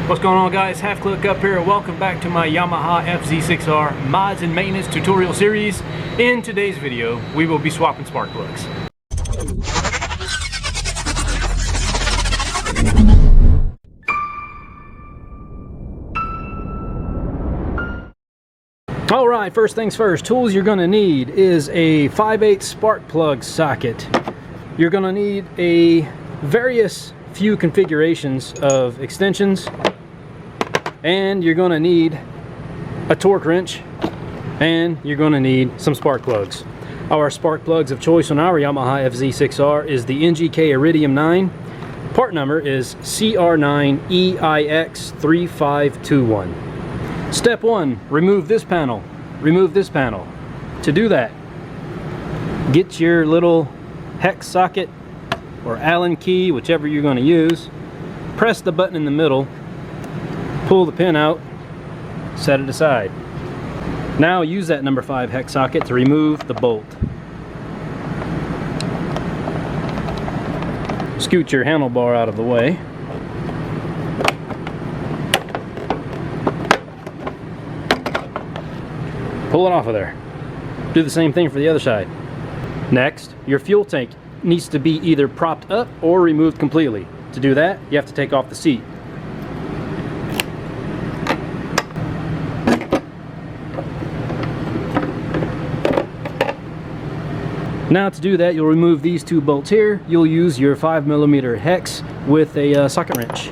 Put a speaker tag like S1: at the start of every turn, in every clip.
S1: What's going on, guys? Half Click up here. Welcome back to my Yamaha FZ6R mods and maintenance tutorial series. In today's video, we will be swapping spark plugs. Alright, first things first, tools you're going to need is a 5/8 spark plug socket. You're going to need a various few configurations of extensions, and you're going to need a torque wrench, and you're going to need some spark plugs. Our spark plugs of choice on our Yamaha FZ6R is the NGK Iridium 9. Part number is CR9EIX3521. Step 1, remove this panel. Remove this panel. To do that, get your little hex socket or Allen key, whichever you're going to use. Press the button in the middle, pull the pin out, set it aside. Now use that number 5 hex socket to remove the bolt. Scoot your handlebar out of the way. Pull it off of there. Do the same thing for the other side. Next, your fuel tank needs to be either propped up or removed completely. To do that, you have to take off the seat. Now to do that, you'll remove these two bolts here. You'll use your 5mm hex with a socket wrench.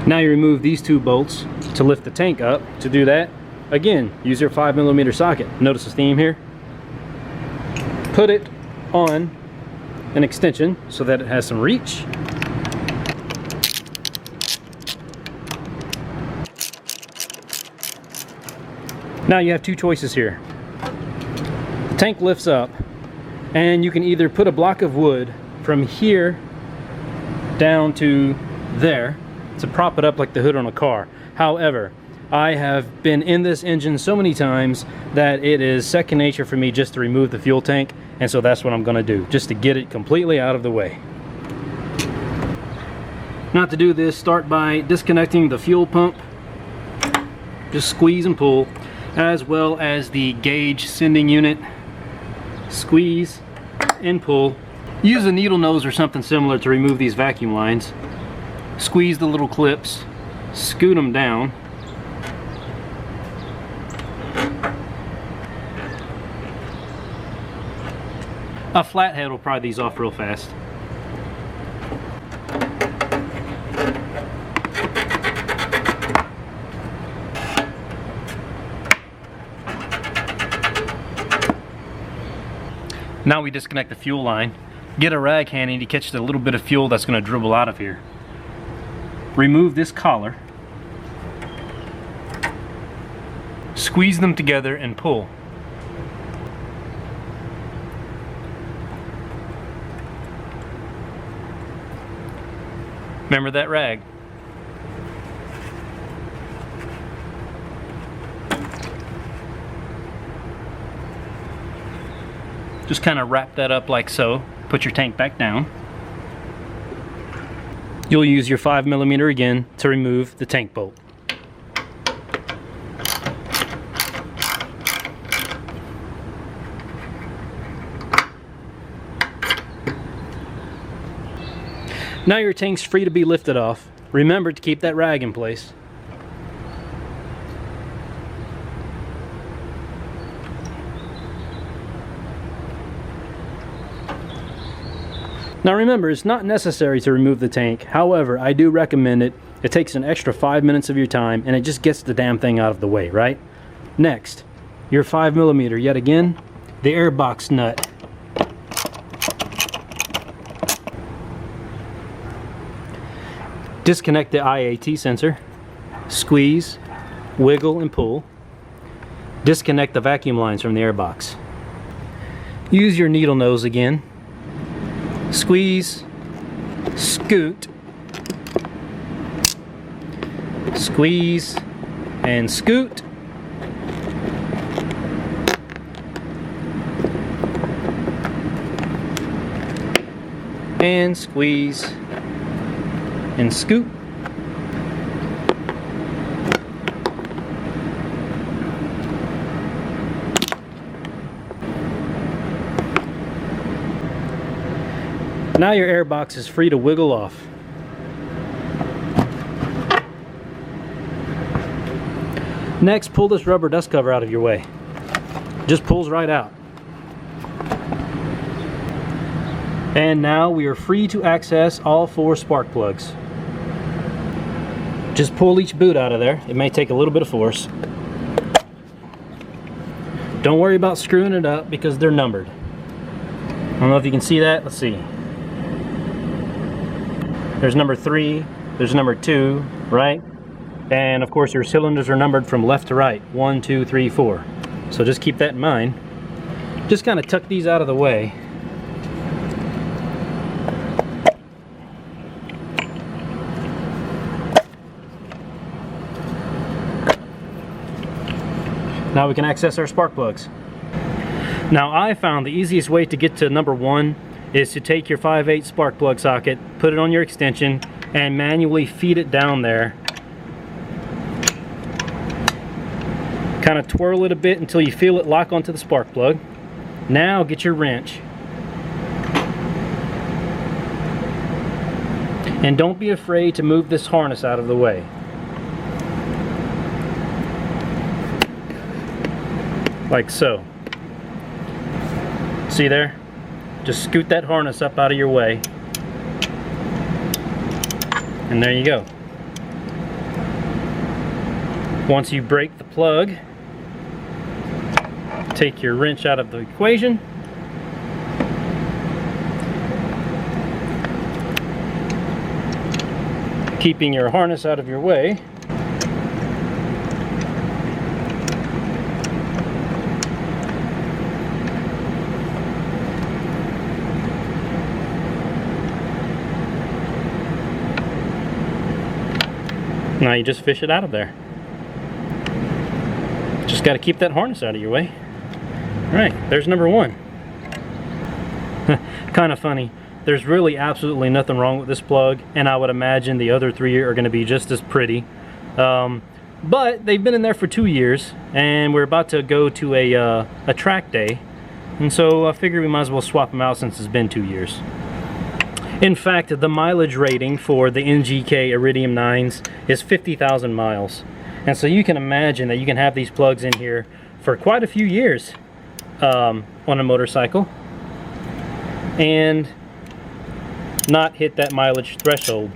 S1: Now you remove these two bolts to lift the tank up. To do that, again, use your 5mm socket. Notice the theme here? Put it on an extension so that it has some reach. Now you have two choices here. The tank lifts up, and you can either put a block of wood from here down to there to prop it up like the hood on a car. However, I have been in this engine so many times that it is second nature for me just to remove the fuel tank, and so that's what I'm going to do, just to get it completely out of the way. Now to do this, start by disconnecting the fuel pump. Just squeeze and pull, as well as the gauge sending unit. Squeeze and pull. Use a needle nose or something similar to remove these vacuum lines. Squeeze the little clips, scoot them down. A flathead will pry these off real fast. Now we disconnect the fuel line. Get a rag handy to catch the little bit of fuel that's going to dribble out of here. Remove this collar. Squeeze them together and pull. Remember that rag. Just kind of wrap that up like so. Put your tank back down. You'll use your 5mm again to remove the tank bolt. Now your tank's free to be lifted off. Remember to keep that rag in place. Now remember, it's not necessary to remove the tank. However, I do recommend it. It takes an extra 5 minutes of your time, and it just gets the damn thing out of the way, right? Next, your 5mm, yet again, the airbox nut. Disconnect the IAT sensor. Squeeze, wiggle, and pull. Disconnect the vacuum lines from the airbox. Use your needle nose again. Squeeze, scoot, squeeze, and scoot. and squeeze and scoop. Now your air box is free to wiggle off. Next, pull this rubber dust cover out of your way. Just pulls right out. And now we are free to access all 4 spark plugs. Just pull each boot out of there. It may take a little bit of force. Don't worry about screwing it up because they're numbered. I don't know if you can see that. Let's see. There's number 3, there's number 2, right? And of course your cylinders are numbered from left to right. 1, 2, 3, 4. So just keep that in mind. Just kind of tuck these out of the way. Now we can access our spark plugs. Now I found the easiest way to get to number 1 is to take your 5/8 spark plug socket, put it on your extension, and manually feed it down there. Kind of twirl it a bit until you feel it lock onto the spark plug. Now get your wrench. And don't be afraid to move this harness out of the way. Like so. See there? Just scoot that harness up out of your way. And there you go. Once you break the plug, take your wrench out of the equation. Keeping your harness out of your way. Now you just fish it out of there. Just got to keep that harness out of your way. Alright, there's number 1. Kind of funny. There's really absolutely nothing wrong with this plug, and I would imagine the other 3 are going to be just as pretty. But they've been in there for 2 years, and we're about to go to a track day, and so I figured we might as well swap them out since it's been 2 years. In fact, the mileage rating for the NGK Iridium 9s is 50,000 miles. And so you can imagine that you can have these plugs in here for quite a few years on a motorcycle and not hit that mileage threshold.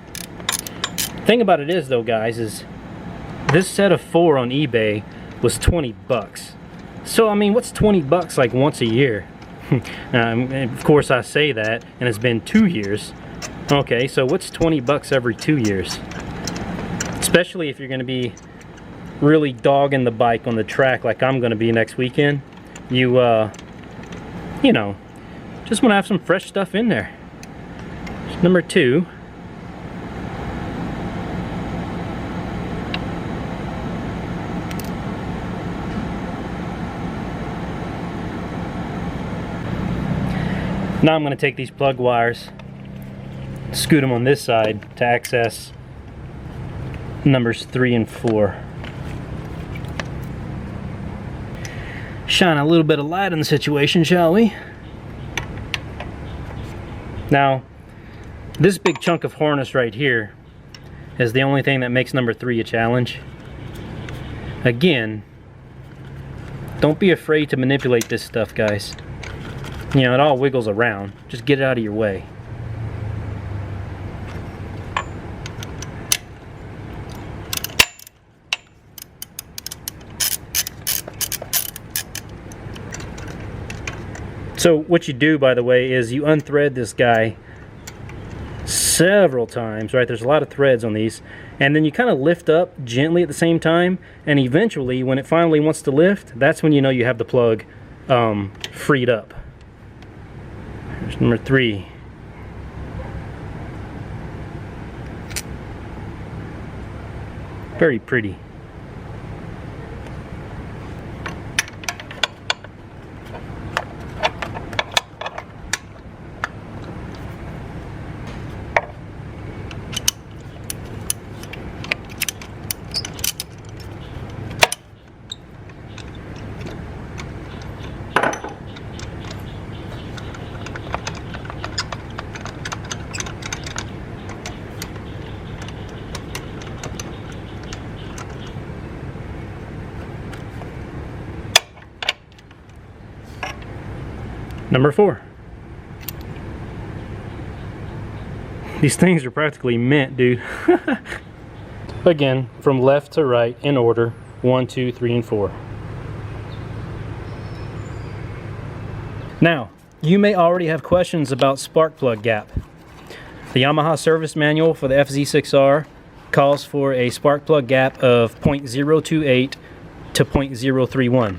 S1: Thing about it is though, guys, is this set of 4 on eBay was 20 bucks. So I mean, what's 20 bucks like once a year? Of course I say that, and it's been 2 years. Okay, so what's 20 bucks every 2 years? Especially if you're going to be really dogging the bike on the track like I'm going to be next weekend. You know, just want to have some fresh stuff in there. Number 2. Now I'm going to take these plug wires, scoot them on this side to access numbers 3 and 4. Shine a little bit of light on the situation, shall we? Now, this big chunk of harness right here is the only thing that makes number 3 a challenge. Again, don't be afraid to manipulate this stuff, guys. You know, it all wiggles around. Just get it out of your way. So what you do, by the way, is you unthread this guy several times, right? There's a lot of threads on these. And then you kind of lift up gently at the same time. And eventually, when it finally wants to lift, that's when you know you have the plug freed up. There's number 3. Very pretty. Number 4. These things are practically mint, dude. Again, from left to right in order, 1, 2, 3, and 4. Now, you may already have questions about spark plug gap. The Yamaha service manual for the FZ6R calls for a spark plug gap of 0.028 to 0.031.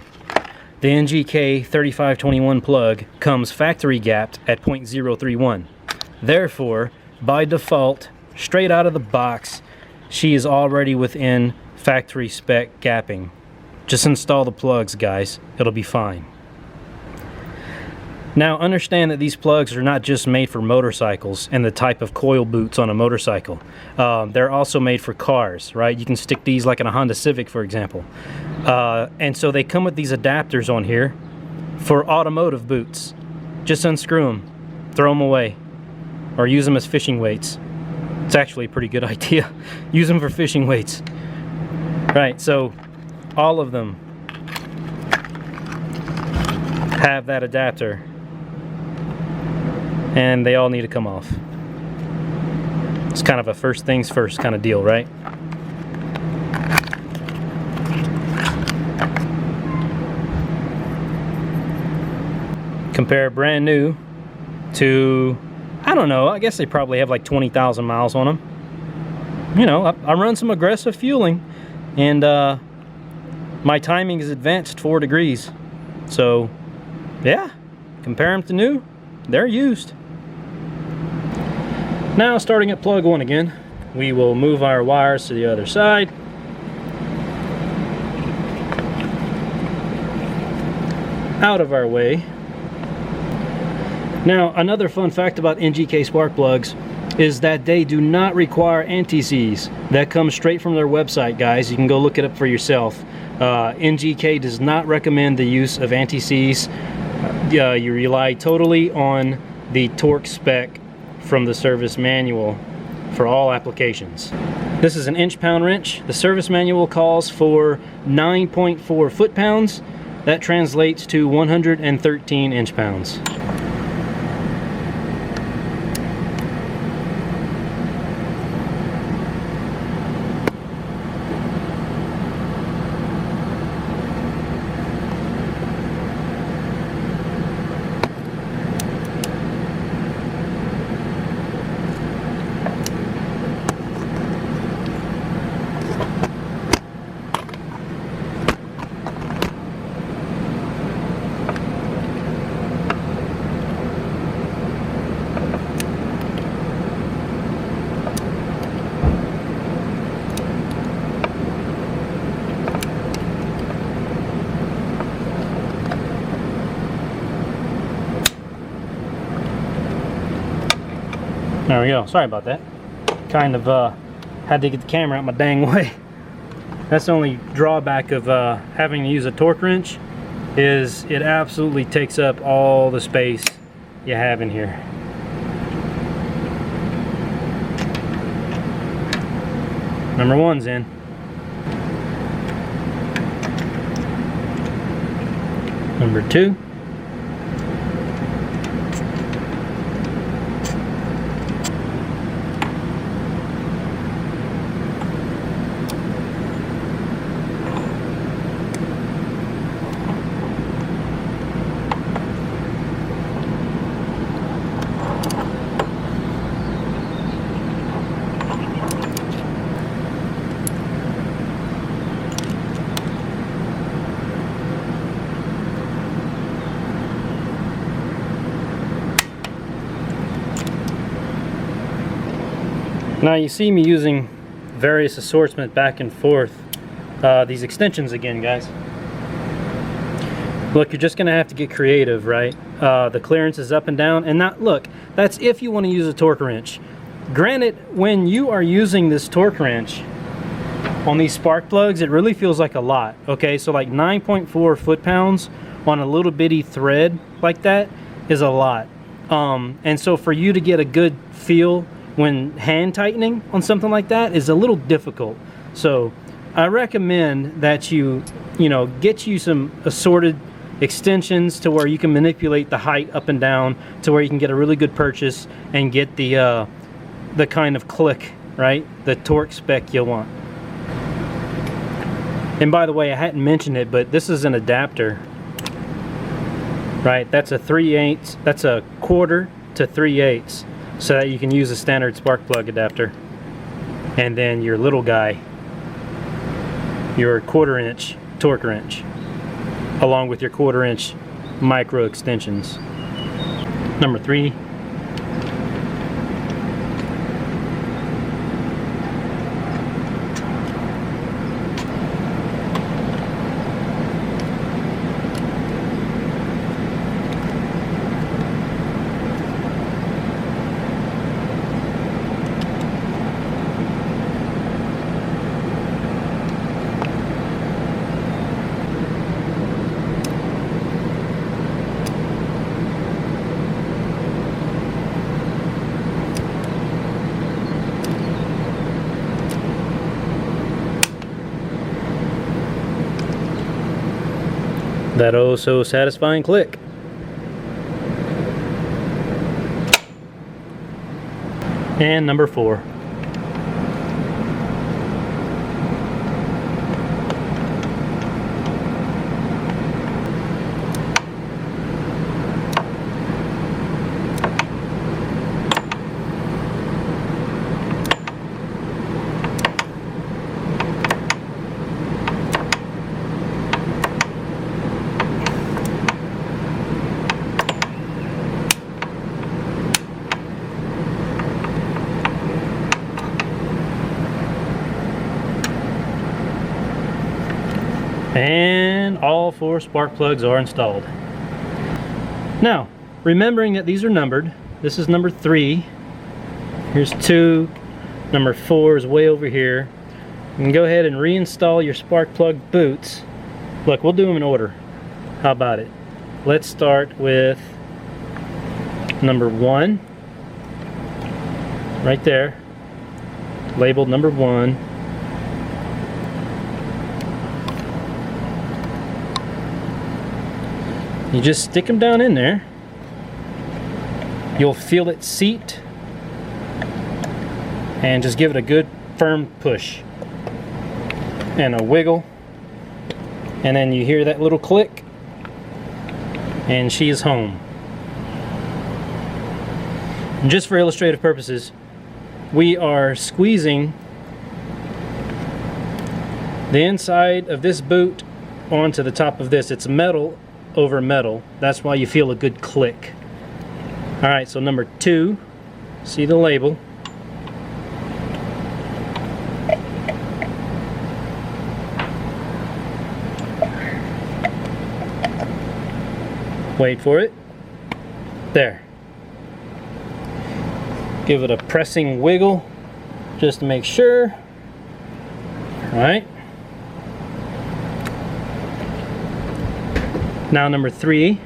S1: The NGK 3521 plug comes factory gapped at 0.031. Therefore, by default, straight out of the box, she is already within factory spec gapping. Just install the plugs, guys. It'll be fine. Now, understand that these plugs are not just made for motorcycles and the type of coil boots on a motorcycle. They're also made for cars, right? You can stick these like in a Honda Civic, for example. And so they come with these adapters on here for automotive boots. Just unscrew them, throw them away, or use them as fishing weights. It's actually a pretty good idea. Use them for fishing weights. Right, so all of them have that adapter, and they all need to come off. It's kind of a first things first kind of deal, right? Compare brand new to, I don't know, I guess they probably have like 20,000 miles on them. You know, I run some aggressive fueling, and my timing is advanced 4 degrees. So, yeah, compare them to new, they're used. Now, starting at plug 1 again, we will move our wires to the other side. Out of our way. Now, another fun fact about NGK spark plugs is that they do not require anti-seize. That comes straight from their website, guys. You can go look it up for yourself. NGK does not recommend the use of anti-seize. You rely totally on the torque spec from the service manual for all applications. This is an inch-pound wrench. The service manual calls for 9.4 foot-pounds. That translates to 113 inch-pounds. There we go. Sorry about that. Kind of had to get the camera out my dang way. That's the only drawback of having to use a torque wrench, is it absolutely takes up all the space you have in here. Number 1's in. Number 2. Now you see me using various assortment back and forth. These extensions again, guys. Look, you're just gonna have to get creative, right? The clearance is up and down, and not, look, that's if you want to use a torque wrench. Granted, when you are using this torque wrench on these spark plugs, it really feels like a lot. Okay, so like 9.4 foot-pounds on a little bitty thread like that is a lot. And so for you to get a good feel when hand tightening on something like that is a little difficult. So I recommend that you get you some assorted extensions to where you can manipulate the height up and down to where you can get a really good purchase and get the kind of click, right? The torque spec you want. And by the way, I hadn't mentioned it, but this is an adapter, right? That's a 3/8, that's a 1/4 to 3/8, so that you can use a standard spark plug adapter. And then your little guy, your 1/4 inch torque wrench, along with your 1/4 inch micro extensions. Number 3. That oh so satisfying click. And number 4. And all 4 spark plugs are installed. Now, remembering that these are numbered, this is number 3, here's 2, number 4 is way over here. You can go ahead and reinstall your spark plug boots. Look, we'll do them in order. How about it? Let's start with number 1, right there, labeled number 1. You just stick them down in there. You'll feel it seat and just give it a good firm push and a wiggle, and then you hear that little click and she is home. And just for illustrative purposes, we are squeezing the inside of this boot onto the top of this. It's metal over metal. That's why you feel a good click. Alright, so number 2, see the label. Wait for it. There. Give it a pressing wiggle just to make sure. Alright. Now number 3.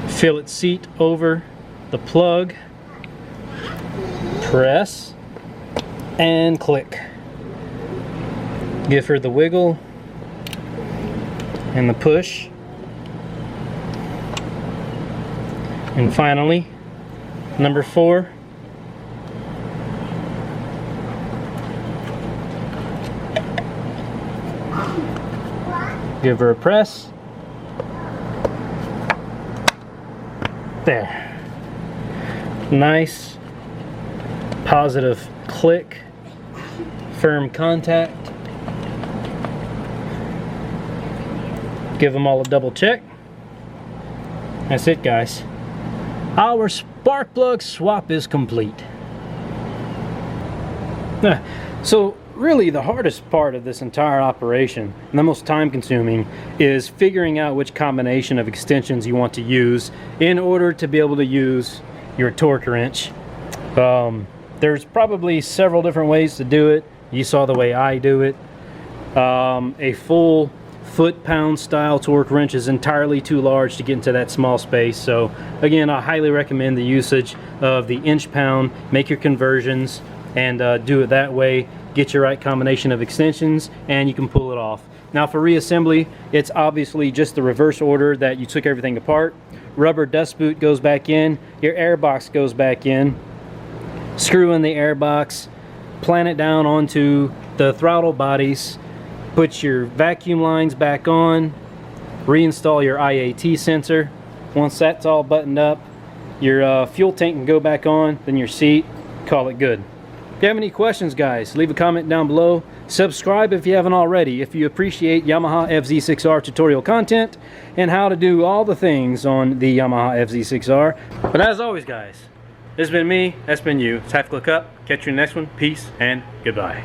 S1: Feel it seat over the plug. Press and click. Give her the wiggle and the push. And finally, number 4. Give her a press. There. Nice, positive click, firm contact. Give them all a double check. That's it, guys. Our spark plug swap is complete. So really the hardest part of this entire operation, and the most time consuming, is figuring out which combination of extensions you want to use in order to be able to use your torque wrench. There's probably several different ways to do it. You saw the way I do it. A full foot-pound style torque wrench is entirely too large to get into that small space. So again, I highly recommend the usage of the inch-pound. Make your conversions and do it that way. get your right combination of extensions, and you can pull it off. Now for reassembly, it's obviously just the reverse order that you took everything apart. Rubber dust boot goes back in, your air box goes back in, screw in the air box, plant it down onto the throttle bodies, put your vacuum lines back on, reinstall your IAT sensor. Once that's all buttoned up, your fuel tank can go back on, then your seat, call it good. If you have any questions, guys, leave a comment down below. Subscribe if you haven't already, if you appreciate Yamaha FZ6R tutorial content and how to do all the things on the Yamaha FZ6R. But as always, guys, this has been me, that's been you. It's Half Click Up. Catch you in the next one. Peace and goodbye.